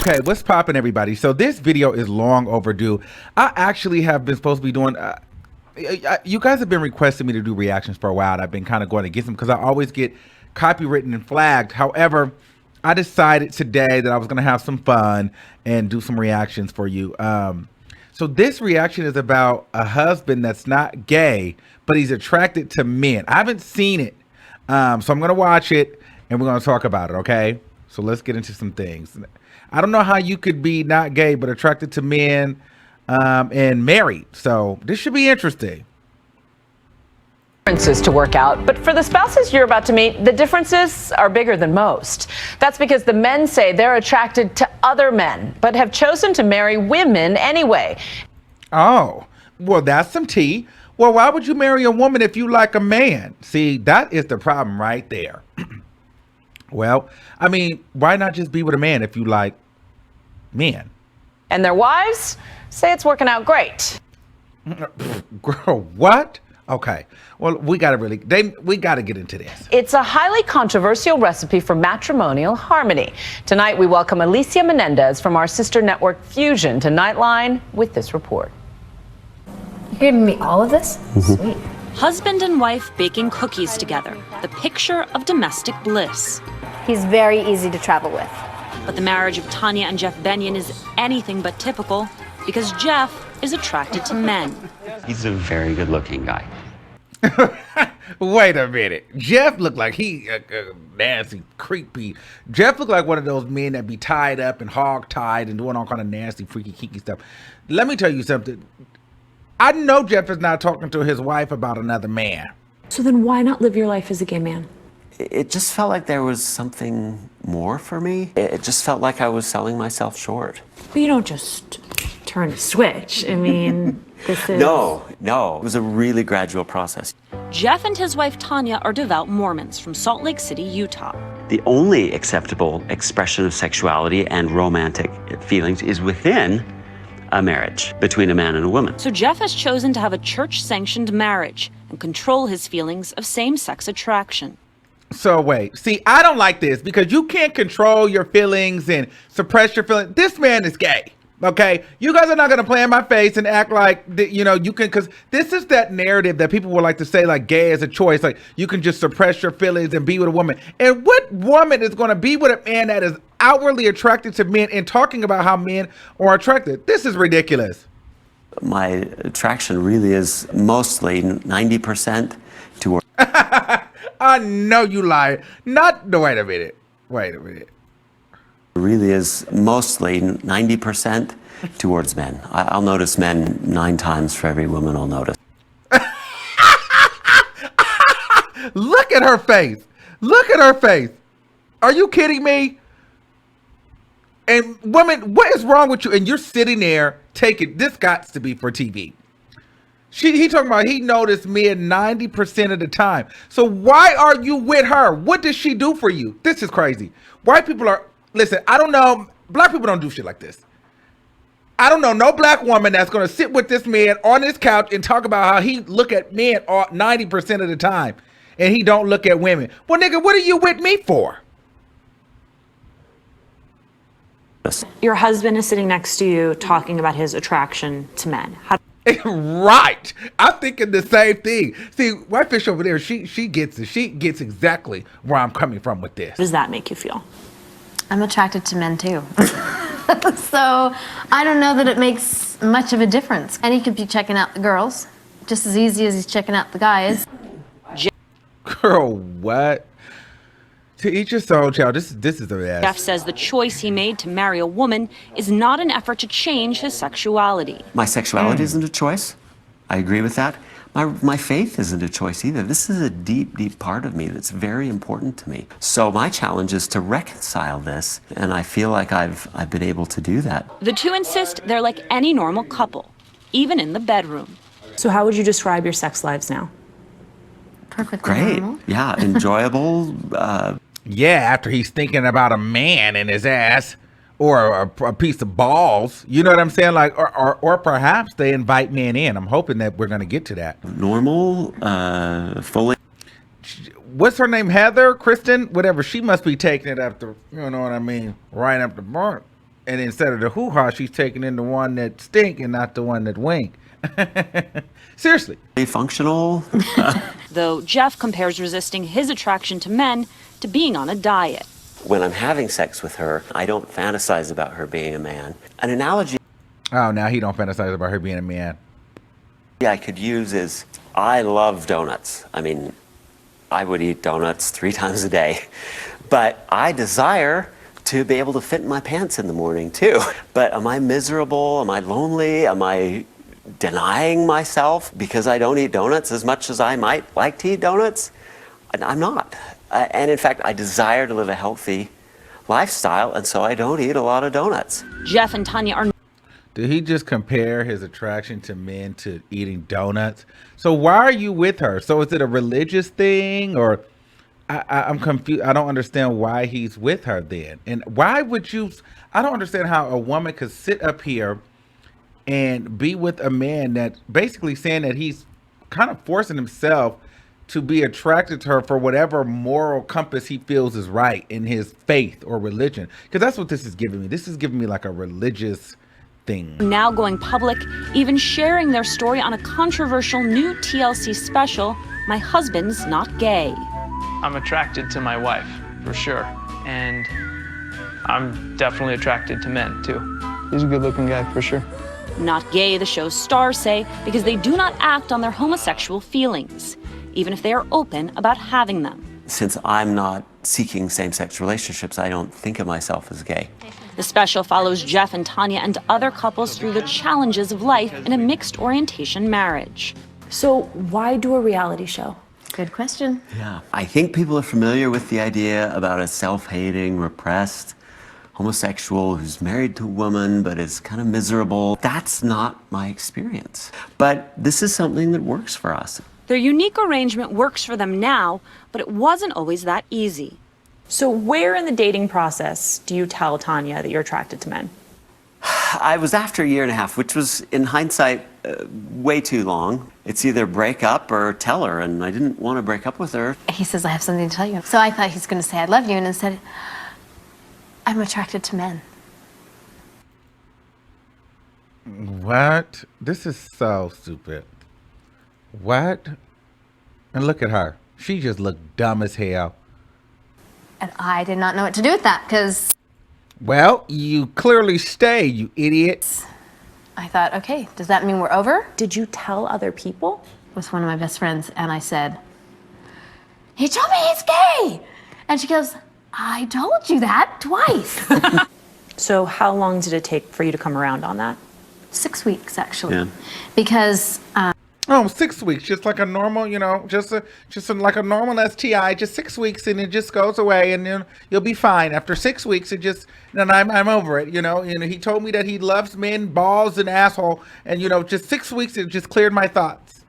Okay, what's poppin', everybody? So this video is long overdue. I actually have been supposed to be doing you guys have been requesting me to do reactions for a while, and I've been kind of going against them because I always get copywritten and flagged. However, I decided today that I was going to have some fun and do some reactions for you. So this reaction is about a husband that's not gay, but he's attracted to men. I haven't seen it, so I'm going to watch it and we're going to talk about it, okay? So let's get into some things. I don't know how you could be not gay but attracted to men and married. So this should be interesting. Differences to work out, but for the spouses you're about to meet, the differences are bigger than most. That's because the men say they're attracted to other men, but have chosen to marry women anyway. Oh, well, that's some tea. Well, why would you marry a woman if you like a man? See, that is the problem right there. Well, I mean, why not just be with a man if you like men? And their wives say it's working out great. Girl, what? Okay. Well, we got to get into this. It's a highly controversial recipe for matrimonial harmony. Tonight, we welcome Alicia Menendez from our sister network Fusion to Nightline with this report. You're giving me all of this? Sweet. Husband and wife baking cookies together, the picture of domestic bliss. He's very easy to travel with. But the marriage of Tanya and Jeff Benyon is anything but typical because Jeff is attracted to men. He's a very good-looking guy. Wait a minute. Jeff looked like he nasty, creepy. Jeff looked like one of those men that be tied up and hog-tied and doing all kind of nasty, freaky, kinky stuff. Let me tell you something. I know Jeff is not talking to his wife about another man. So then why not live your life as a gay man? It just felt like there was something more for me. It just felt like I was selling myself short. But you don't just turn a switch. I mean, this is... No. It was a really gradual process. Jeff and his wife Tanya are devout Mormons from Salt Lake City, Utah. The only acceptable expression of sexuality and romantic feelings is within a marriage between a man and a woman. So Jeff has chosen to have a church-sanctioned marriage and control his feelings of same-sex attraction. So wait, see, I don't like this because you can't control your feelings and suppress your feelings. This man is gay, okay? You guys are not going to play in my face and act like, you know, you can, because this is that narrative that people would like to say, like, gay is a choice. Like, you can just suppress your feelings and be with a woman. And what woman is going to be with a man that is outwardly attracted to men and talking about how men are attracted? This is ridiculous. My attraction really is mostly 90% toward... I know you lie. Wait a minute. Really is mostly 90% towards men. I'll notice men 9 times for every woman I'll notice. Look at her face. Are you kidding me? And women, what is wrong with you? And you're sitting there taking, this got to be for TV. He talking about he noticed men 90% of the time. So why are you with her? What does she do for you? This is crazy. White people are, listen, I don't know. Black people don't do shit like this. I don't know no black woman that's going to sit with this man on his couch and talk about how he look at men 90% of the time and he don't look at women. Well, nigga, what are you with me for? Your husband is sitting next to you talking about his attraction to men. Right. I'm thinking the same thing. See, Whitefish over there, she gets it. She gets exactly where I'm coming from with this. How does that make you feel? I'm attracted to men too. So I don't know that it makes much of a difference. And he could be checking out the girls just as easy as he's checking out the guys. Girl, what? To each his own, child. This is a mess. Jeff says the choice he made to marry a woman is not an effort to change his sexuality. My sexuality isn't a choice. I agree with that. My faith isn't a choice either. This is a deep, deep part of me that's very important to me. So my challenge is to reconcile this, and I feel like I've been able to do that. The two insist they're like any normal couple, even in the bedroom. So how would you describe your sex lives now? Perfectly Great. normal. Yeah, enjoyable. Yeah, after he's thinking about a man in his ass or a piece of balls, you know what I'm saying? Like, or perhaps they invite men in. I'm hoping that we're going to get to that. Normal, fully. What's her name? Heather, Kristen, whatever. She must be taking it up the, you know what I mean? Right up the mark. And instead of the hoo-ha, she's taking in the one that stink and not the one that wink. Seriously. Functional. Though Jeff compares resisting his attraction to men to being on a diet. When I'm having sex with her, I don't fantasize about her being a man. An analogy Oh, now he don't fantasize about her being a man. I could use is, I love donuts. I mean, I would eat donuts 3 times a day. But I desire to be able to fit in my pants in the morning too. But am I miserable? Am I lonely? Am I denying myself because I don't eat donuts as much as I might like to eat donuts? I'm not. And in fact, I desire to live a healthy lifestyle, and so I don't eat a lot of donuts. Jeff and Tanya are Did he just compare his attraction to men to eating donuts? So why are you with her? So is it a religious thing, or I'm confused. I don't understand why he's with her then. And why would you? I don't understand how a woman could sit up here and be with a man that basically saying that he's kind of forcing himself to be attracted to her for whatever moral compass he feels is right in his faith or religion. Because that's what this is giving me. This is giving me like a religious thing. now going public, even sharing their story on a controversial new TLC special, My Husband's Not Gay. I'm attracted to my wife, for sure. And I'm definitely attracted to men, too. He's a good-looking guy, for sure. Not gay, the show's stars say, because they do not act on their homosexual feelings, even if they are open about having them. Since I'm not seeking same-sex relationships, I don't think of myself as gay. The special follows Jeff and Tanya and other couples through the challenges of life in a mixed orientation marriage. So why do a reality show? Good question. Yeah. I think people are familiar with the idea about a self-hating, repressed homosexual who's married to a woman but is kind of miserable. That's not my experience. But this is something that works for us. Their unique arrangement works for them now, but it wasn't always that easy. So where in the dating process do you tell Tanya that you're attracted to men? I was after a year and a half, which was, in hindsight, way too long. It's either break up or tell her, and I didn't want to break up with her. He says, I have something to tell you. So I thought he's going to say, I love you, and instead, I'm attracted to men. What? This is so stupid. What? And look at her. She just looked dumb as hell. And I did not know what to do with that, because Well, you clearly stay, you idiot. I thought, okay, does that mean we're over? Did you tell other people? With one of my best friends, and I said, he told me he's gay. And she goes, I told you that twice. So how long did it take for you to come around on that? 6 weeks, actually. Yeah. Because Oh, 6 weeks, just like a normal, like a normal STI, just 6 weeks, and it just goes away, and then you'll be fine. After 6 weeks, then I'm over it, And he told me that he loves men, balls, and asshole, and just 6 weeks, it just cleared my thoughts.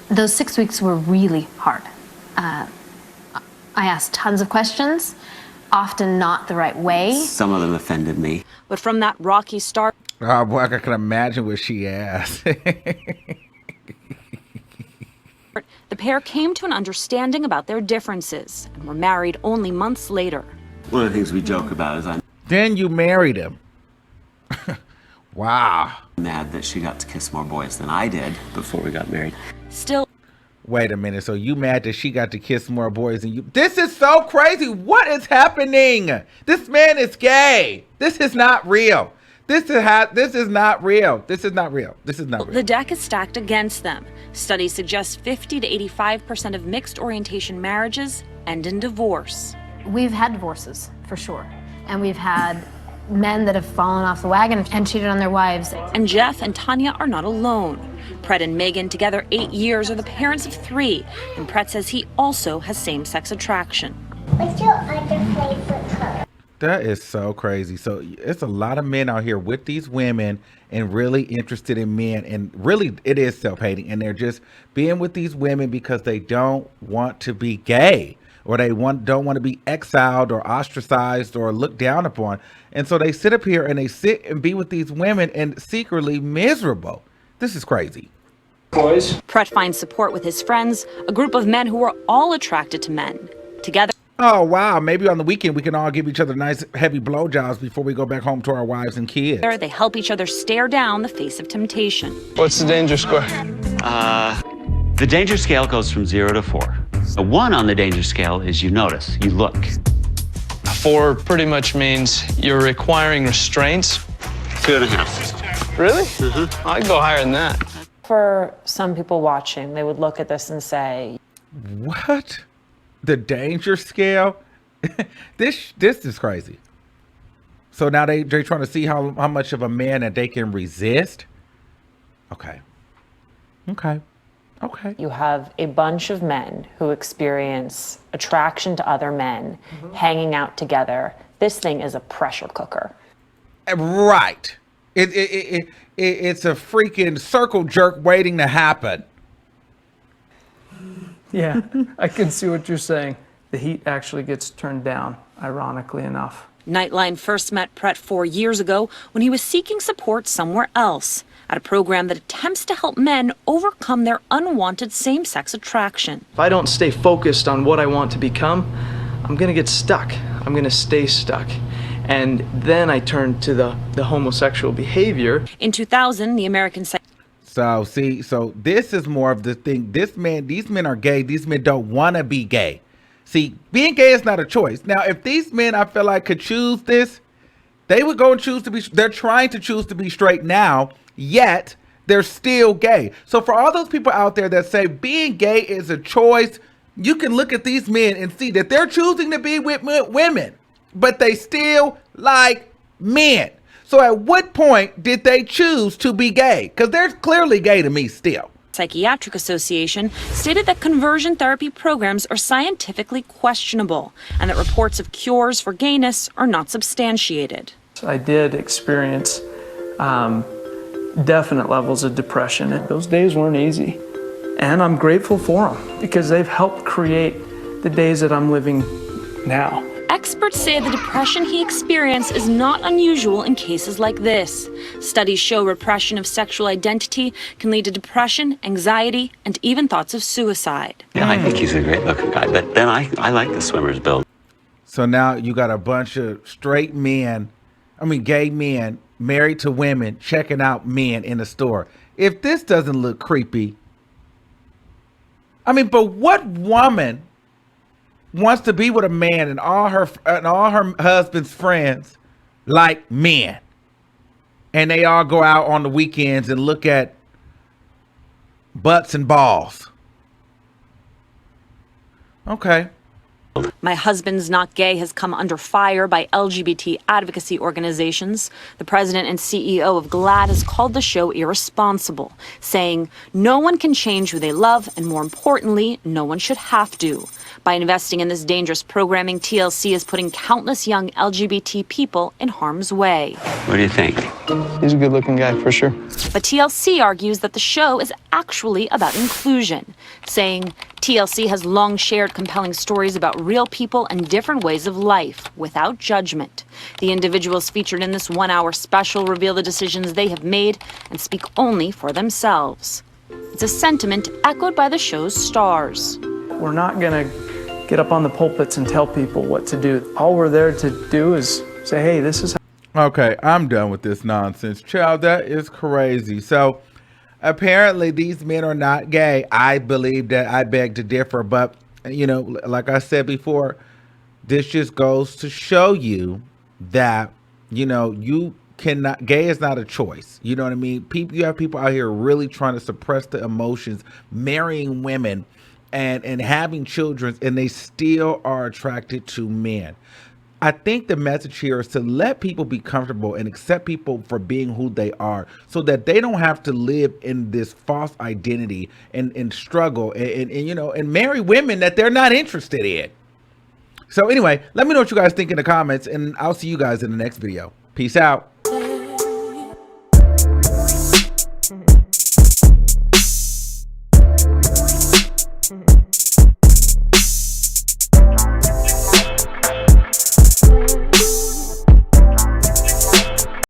those 6 weeks were really hard. I asked tons of questions, often not the right way. Some of them offended me. But from that rocky start, Oh, boy, I can imagine what she asked. the pair came to an understanding about their differences and were married only months later. One of the things we joke about is I'm Then you married him. Wow. mad that she got to kiss more boys than I did before we got married. Still, Wait a minute. So you mad that she got to kiss more boys than you? This is so crazy. What is happening? This man is gay. This is not real. This is not real. This is not real. This is not real. the deck is stacked against them. Studies suggest 50 to 85% of mixed orientation marriages end in divorce. We've had divorces, for sure. And we've had men that have fallen off the wagon and cheated on their wives. And Jeff and Tanya are not alone. Pret and Megan, together 8 years, are the parents of 3, and Pret says he also has same-sex attraction. What's your other favorite color? That is so crazy. So it's a lot of men out here with these women and really interested in men, and really it is self-hating, and they're just being with these women because they don't want to be gay, or they don't want to be exiled or ostracized or looked down upon. And so they sit up here and they sit and be with these women and secretly miserable. This is crazy. Boys? Pret finds support with his friends, a group of men who are all attracted to men. Together, Oh, wow. Maybe on the weekend we can all give each other nice heavy blowjobs before we go back home to our wives and kids. They help each other stare down the face of temptation. What's the danger score? The danger scale goes from 0 to 4. A 1 on the danger scale is you notice, you look. 4 pretty much means you're requiring restraints. 2.5. Really? I'd go higher than that. For some people watching, they would look at this and say, What? The danger scale? This is crazy. So now they're trying to see how much of a man that they can resist. Okay. you have a bunch of men who experience attraction to other men hanging out together. This thing is a pressure cooker. Right. It's a freaking circle jerk waiting to happen. Yeah, I can see what you're saying. The heat actually gets turned down, ironically enough. Nightline first met Pret 4 years ago when he was seeking support somewhere else, at a program that attempts to help men overcome their unwanted same-sex attraction. If I don't stay focused on what I want to become, I'm gonna get stuck. I'm gonna stay stuck. And then I turn to the homosexual behavior. In 2000, the American So this is more of the thing. These men are gay. These men don't want to be gay. See, being gay is not a choice. Now, if these men, I feel like, could choose this, they would go and choose to be, they're trying to choose to be straight now, yet they're still gay. So for all those people out there that say being gay is a choice, you can look at these men and see that they're choosing to be with women, but they still like men. So at what point did they choose to be gay? Because they're clearly gay to me still. Psychiatric Association stated that conversion therapy programs are scientifically questionable and that reports of cures for gayness are not substantiated. I did experience definite levels of depression. And those days weren't easy. And I'm grateful for them because they've helped create the days that I'm living now. Experts say the depression he experienced is not unusual in cases like this. Studies show repression of sexual identity can lead to depression, anxiety, and even thoughts of suicide. Yeah, I think he's a great looking guy, but then I like the swimmer's build. So now you got a bunch of straight men, gay men, married to women, checking out men in the store. If this doesn't look creepy, but what woman wants to be with a man and all her husband's friends like men, and they all go out on the weekends and look at butts and balls? Okay. My Husband's Not Gay has come under fire by LGBT advocacy organizations. The president and CEO of GLAAD has called the show irresponsible, saying no one can change who they love, and more importantly, no one should have to. By investing in this dangerous programming, TLC is putting countless young LGBT people in harm's way. What do you think? He's a good-looking guy, for sure. But TLC argues that the show is actually about inclusion, saying TLC has long shared compelling stories about real people and different ways of life, without judgment. The individuals featured in this one-hour special reveal the decisions they have made and speak only for themselves. It's a sentiment echoed by the show's stars. We're not gonna get up on the pulpits and tell people what to do. All we're there to do is say, hey, this is how. Okay, I'm done with this nonsense. Child, that is crazy. So apparently these men are not gay. I believe that. I beg to differ. But, like I said before, this just goes to show you that, you cannot, gay is not a choice. You know what I mean? You have people out here really trying to suppress the emotions, marrying women and having children, and they still are attracted to men. I think the message here is to let people be comfortable and accept people for being who they are, so that they don't have to live in this false identity and struggle and marry women that they're not interested in. So anyway, let me know what you guys think in the comments, and I'll see you guys in the next video. Peace out.